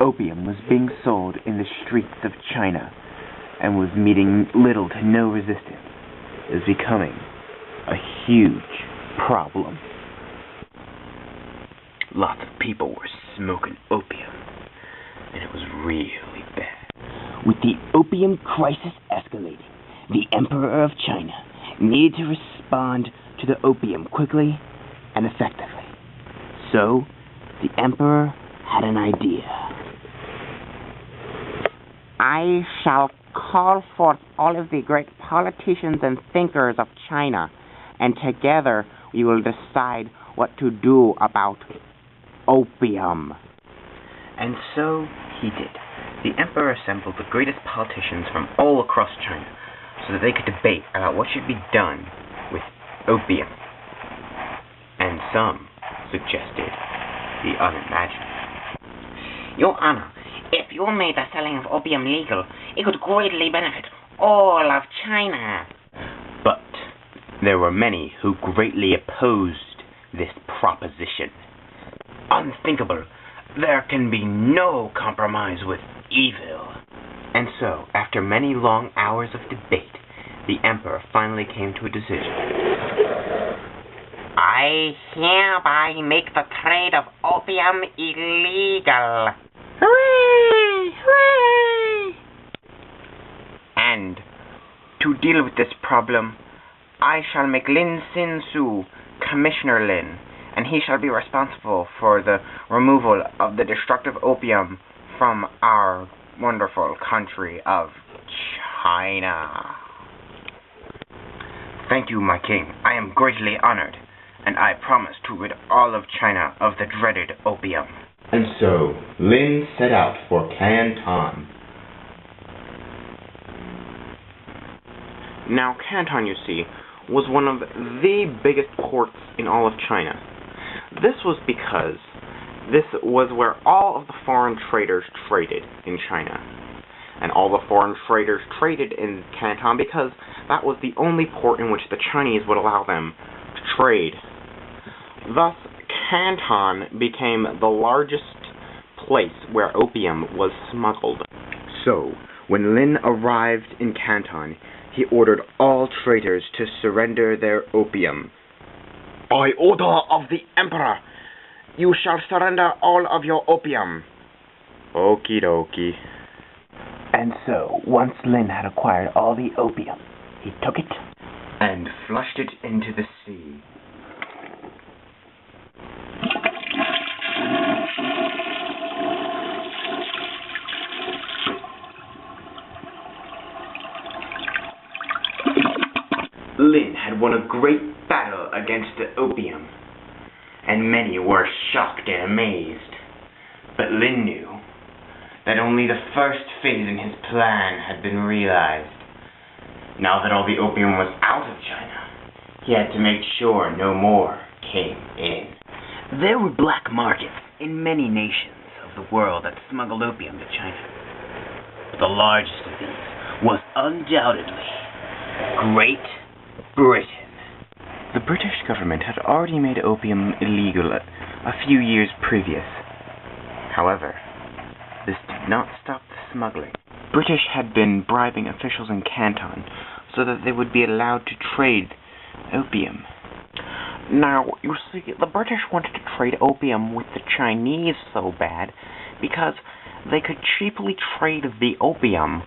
Opium was being sold in the streets of China and was meeting little to no resistance. It was becoming a huge problem. Lots of people were smoking opium, and it was really bad. With the opium crisis escalating, the Emperor of China needed to respond to the opium quickly and effectively. So, the Emperor had an idea. I shall call forth all of the great politicians and thinkers of China, and together we will decide what to do about opium. And so he did. The Emperor assembled the greatest politicians from all across China so that they could debate about what should be done with opium. And some suggested the unimaginable. Your Honor, if you made the selling of opium legal, it could greatly benefit all of China. But there were many who greatly opposed this proposition. Unthinkable! There can be no compromise with evil. And so, after many long hours of debate, the Emperor finally came to a decision. I hereby make the trade of opium illegal. Hooray! Hooray! And to deal with this problem, I shall make Lin Sin Su Commissioner Lin, and he shall be responsible for the removal of the destructive opium from our wonderful country of China. Thank you, my king. I am greatly honored, and I promise to rid all of China of the dreaded opium. And so, Lin set out for Canton. Now, Canton, you see, was one of the biggest ports in all of China. This was because this was where all of the foreign traders traded in China. And all the foreign traders traded in Canton because that was the only port in which the Chinese would allow them to trade. Thus, Canton became the largest place where opium was smuggled. So, when Lin arrived in Canton, he ordered all traders to surrender their opium. By order of the Emperor, you shall surrender all of your opium. Okie dokie. And so, once Lin had acquired all the opium, he took it and flushed it into the sea. Lin had won a great battle against the opium, and many were shocked and amazed. But Lin knew that only the first phase in his plan had been realized. Now that all the opium was out of China, he had to make sure no more came in. There were black markets in many nations of the world that smuggled opium to China. But the largest of these was undoubtedly Great Britain. The British government had already made opium illegal a few years previous. However, this did not stop the smuggling. British had been bribing officials in Canton so that they would be allowed to trade opium. Now, you see, the British wanted to trade opium with the Chinese so bad because they could cheaply trade the opium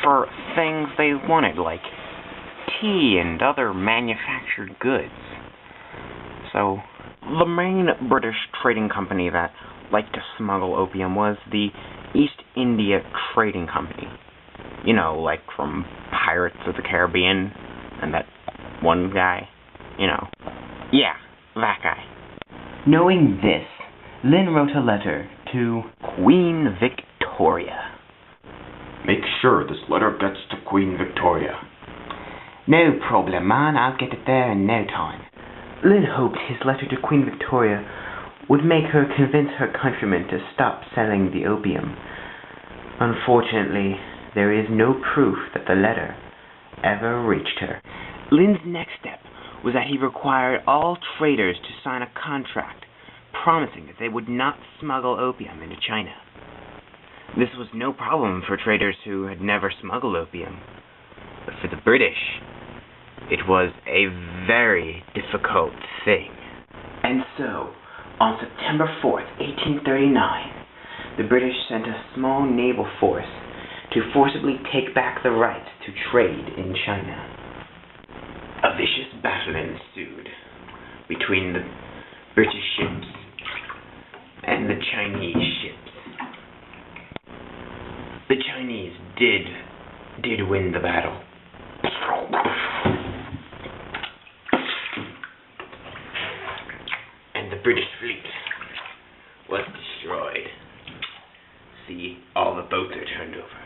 for things they wanted, like tea and other manufactured goods. So, the main British trading company that liked to smuggle opium was the East India Trading Company. You know, like from Pirates of the Caribbean and that one guy. You know. Yeah, that guy. Knowing this, Lin wrote a letter to Queen Victoria. Make sure this letter gets to Queen Victoria. No problem, man. I'll get it there in no time. Lin hoped his letter to Queen Victoria would make her convince her countrymen to stop selling the opium. Unfortunately, there is no proof that the letter ever reached her. Lin's next step was that he required all traders to sign a contract promising that they would not smuggle opium into China. This was no problem for traders who had never smuggled opium. But for the British, it was a very difficult thing. And so, on September 4th, 1839, the British sent a small naval force to forcibly take back the right to trade in China. A vicious battle ensued between the British ships and the Chinese ships. The Chinese did win the battle. And the British fleet was destroyed. See, all the boats are turned over.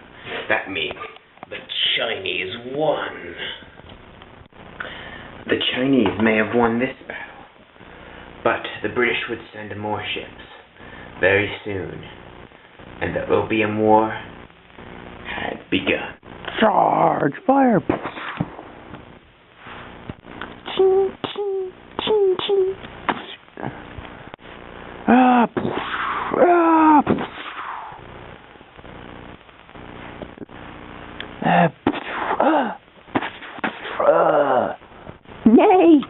That means the Chinese won. The Chinese may have won this battle, but the British would send more ships very soon, and the Opium War had begun. Charge! Fire! Ching, ching, ching, ching. Ah! Ah! Nay!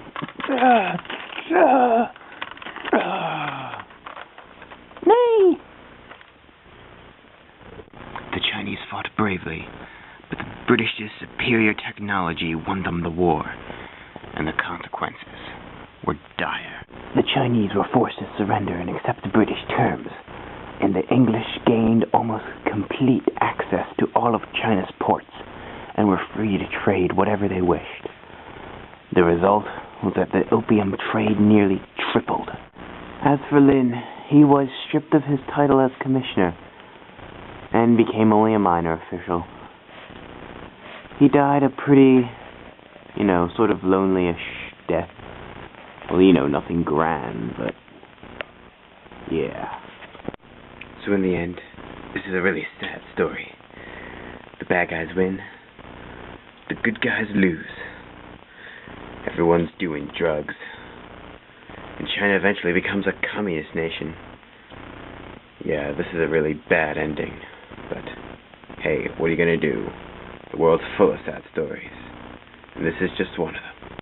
Nay! The Chinese fought bravely, but the British's superior technology won them the war, and the consequences were dire. The Chinese were forced to surrender and accept the British terms, and the English gained almost complete access to all of China's ports and were free to trade whatever they wished. The result was that the opium trade nearly tripled. As for Lin, he was stripped of his title as commissioner and became only a minor official. He died a pretty, sort of lonely-ish death. Well, nothing grand, but yeah. So in the end, this is a really sad story. The bad guys win, the good guys lose. Everyone's doing drugs, and China eventually becomes a communist nation. Yeah, this is a really bad ending, but hey, what are you gonna do? The world's full of sad stories, and this is just one of them.